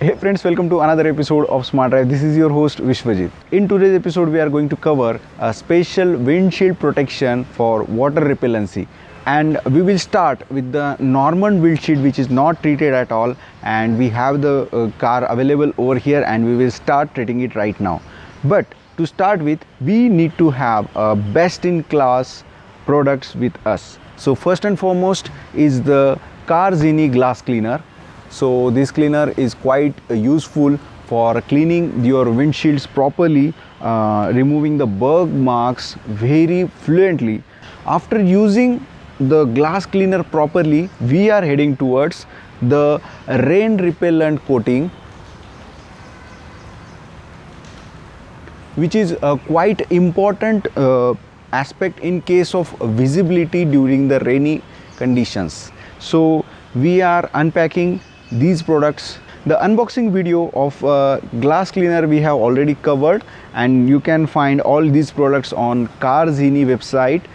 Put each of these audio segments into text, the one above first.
Hey friends, welcome to another episode of SMARTDrive. This is your host Vishwajit. In today's episode, we are going to cover a special windshield protection for water repellency. And we will start with the normal windshield which is not treated at all, and we have the car available over here and we will start treating it right now. But to start with, we need to have a best in class products with us. So first and foremost is the carzini glass cleaner. So this cleaner is quite useful for cleaning your windshields properly, removing the burr marks very fluently. After using the glass cleaner properly, we are heading towards the rain repellent coating, which is a quite important aspect in case of visibility during the rainy conditions. So we are unpacking these products. The unboxing video of glass cleaner we have already covered, and you can find all these products on carzini website,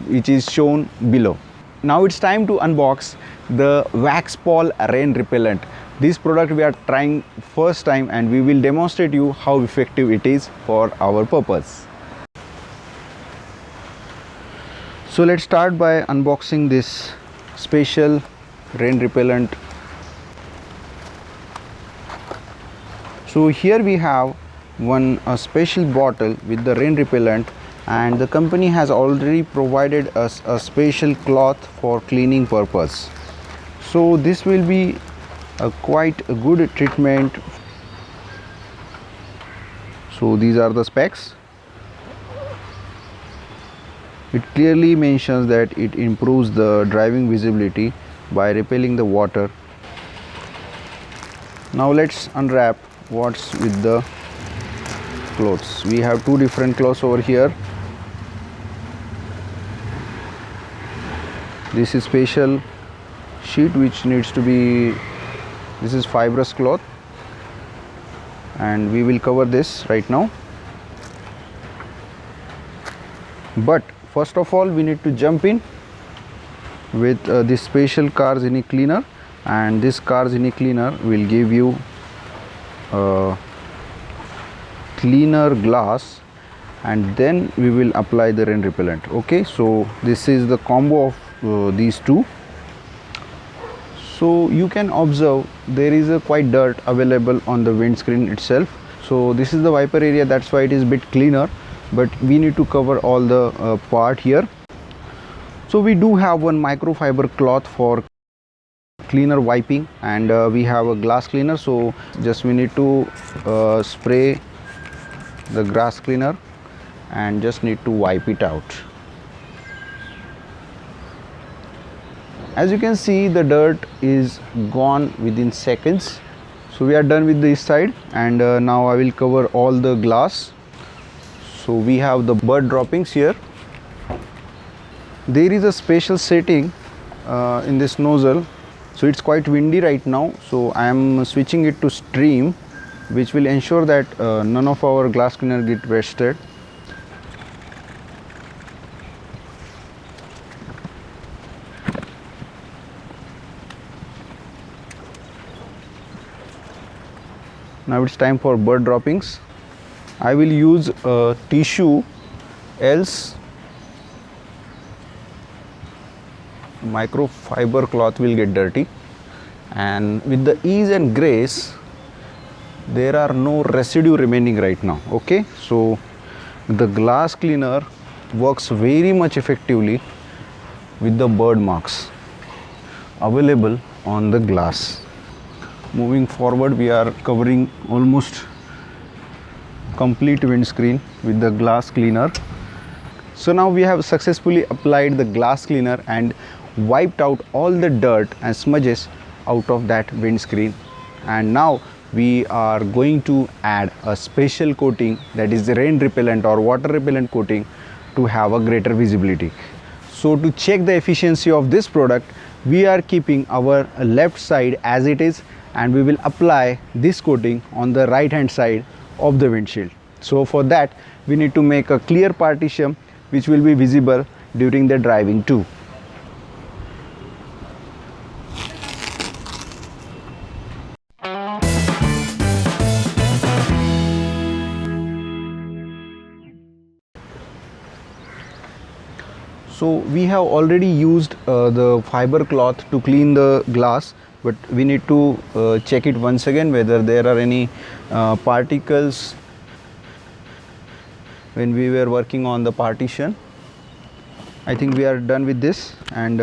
which is shown below. Now it's time to unbox the waxpol rain repellent. This product we are trying first time and we will demonstrate you how effective it is for our purpose. So let's start by unboxing this special rain repellent. So here we have a special bottle with the rain repellent, and the company has already provided us a special cloth for cleaning purpose. So this will be a quite a good treatment. So these are the specs. It clearly mentions that it improves the driving visibility by repelling the water. Now let's unwrap what's with the clothes. We have two different clothes over here. This is special sheet which needs to be, this is fibrous cloth, and we will cover this right now. But first of all, we need to jump in with this special carzini cleaner, and this carzini cleaner will give you cleaner glass, and then we will apply the rain repellent. Okay, so this is the combo of these two. So you can observe there is a quite dirt available on the windscreen itself. So this is the wiper area, that's why it is a bit cleaner, but we need to cover all the part here. So we do have one microfiber cloth for cleaner wiping, and we have a glass cleaner. So just we need to spray the glass cleaner and just need to wipe it out. As you can see, the dirt is gone within seconds. So we are done with this side, and now I will cover all the glass. So we have the bird droppings here. There is a special setting in this nozzle. So it's quite windy right now, so I am switching it to stream, which will ensure that none of our glass cleaner get wasted. Now it's time for bird droppings. I will use a tissue, else microfiber cloth will get dirty. And with the ease and grace, there are no residue remaining right now. Okay, so the glass cleaner works very much effectively with the bird marks available on the glass. Moving forward, we are covering almost complete windscreen with the glass cleaner. So now we have successfully applied the glass cleaner and wiped out all the dirt and smudges out of that windscreen, and now we are going to add a special coating, that is the rain repellent or water repellent coating, to have a greater visibility. So to check the efficiency of this product, we are keeping our left side as it is, and we will apply this coating on the right hand side of the windshield. So for that, we need to make a clear partition which will be visible during the driving too. So we have already used the fiber cloth to clean the glass, but we need to check it once again whether there are any particles when we were working on the partition. I think we are done with this, and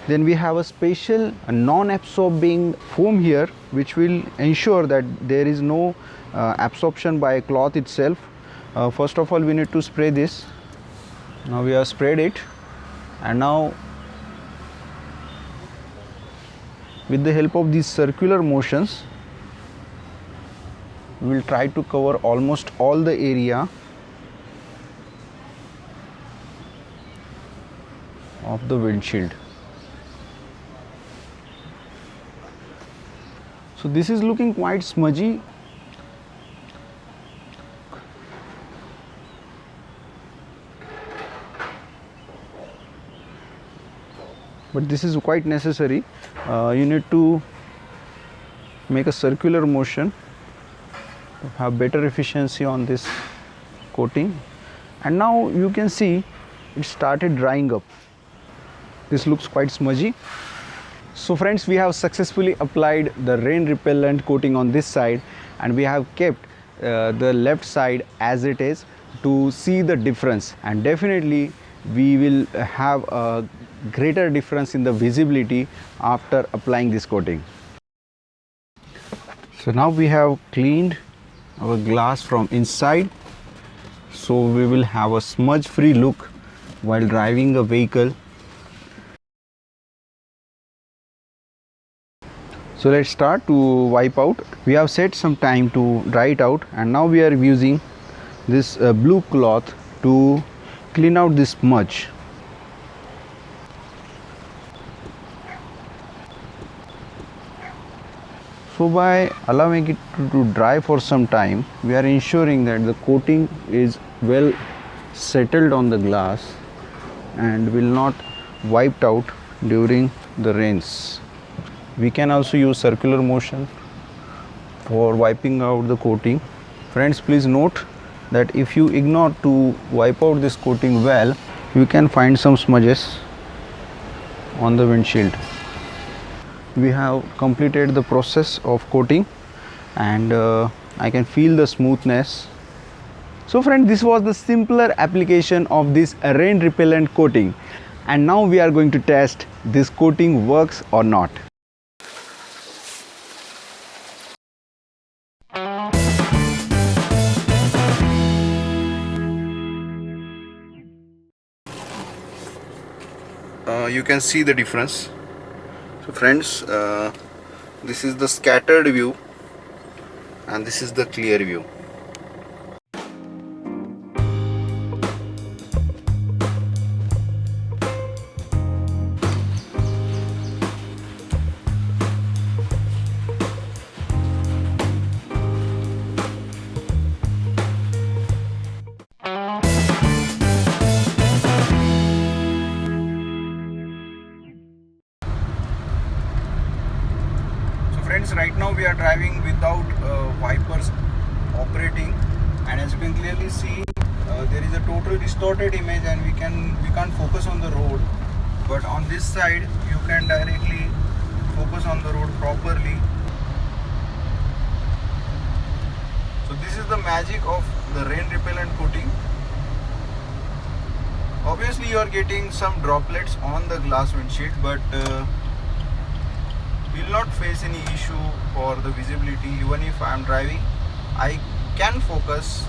then we have a special non-absorbing foam here which will ensure that there is no absorption by cloth itself. First of all, we need to spray this. Now we have sprayed it, and now with the help of these circular motions we will try to cover almost all the area of the windshield. So this is looking quite smudgy. But this is quite necessary. You need to make a circular motion to have better efficiency on this coating. And now you can see it started drying up. This looks quite smudgy. So friends, we have successfully applied the rain repellent coating on this side, and we have kept the left side as it is to see the difference, and definitely we will have a greater difference in the visibility after applying this coating. So now we have cleaned our glass from inside, so we will have a smudge free look while driving a vehicle. So let's start to wipe out. We have set some time to dry it out, and now we are using this blue cloth to clean out this smudge. So by allowing it to dry for some time, we are ensuring that the coating is well settled on the glass and will not wiped out during the rains. We can also use circular motion for wiping out the coating. Friends, please note that if you ignore to wipe out this coating well, you can find some smudges on the windshield. We have completed the process of coating, and I can feel the smoothness. So friends, this was the simpler application of this rain repellent coating, and now we are going to test this coating works or not. You can see the difference. So friends, this is the scattered view and this is the clear view. Friends, right now we are driving without wipers operating, and as you can clearly see, there is a total distorted image and we can't focus on the road. But on this side you can directly focus on the road properly. So this is the magic of the rain repellent coating. Obviously you are getting some droplets on the glass windshield, but will not face any issue for the visibility. Even if I am driving, I can focus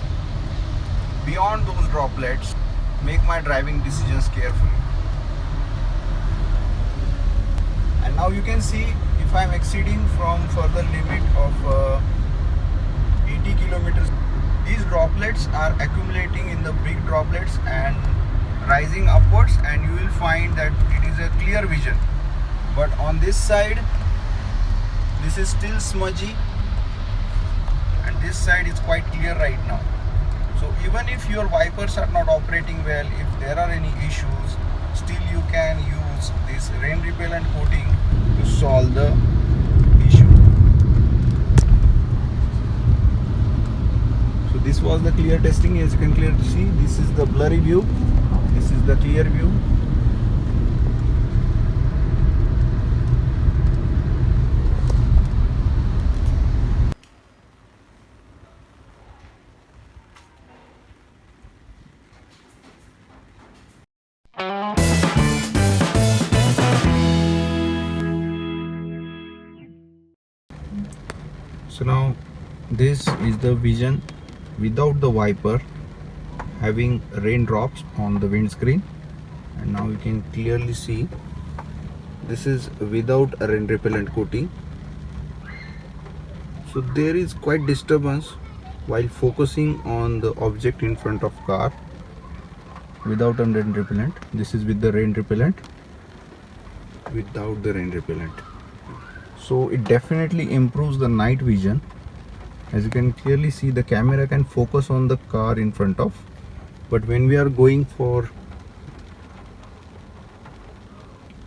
beyond those droplets, make my driving decisions carefully. And now you can see if I am exceeding from further limit of 80 kilometers, these droplets are accumulating in the big droplets and rising upwards, and you will find that it is a clear vision. But on this side, this is still smudgy, and this side is quite clear right now. So even if your wipers are not operating well, if there are any issues, still you can use this rain repellent coating to solve the issue. So this was the clear testing. As you can clearly see, this is the blurry view, This is the clear view. So now this is the vision without the wiper, having raindrops on the windscreen, and now you can clearly see this is without a rain repellent coating. So there is quite disturbance while focusing on the object in front of car without a rain repellent. This is with the rain repellent, without the rain repellent. So it definitely improves the night vision. As you can clearly see, the camera can focus on the car in front of, but when we are going for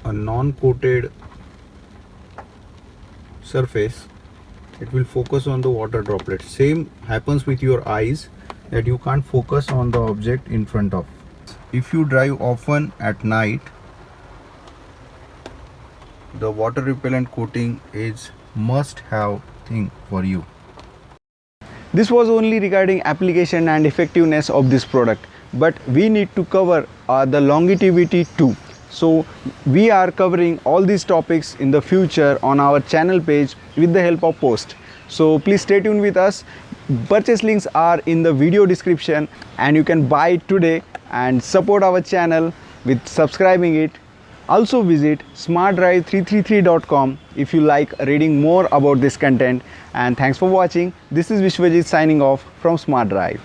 a non-coated surface, it will focus on the water droplets. Same happens with your eyes, that you can't focus on the object in front of. If you drive often at night, the water repellent coating is must-have thing for you. This was only regarding application and effectiveness of this product, but we need to cover the longevity too. So we are covering all these topics in the future on our channel page with the help of post. So please stay tuned with us. Purchase links are in the video description, and you can buy it today and support our channel with subscribing it. Also visit SMARTDrive333.com if you like reading more about this content. And thanks for watching. This is Vishwajit signing off from SMARTDrive.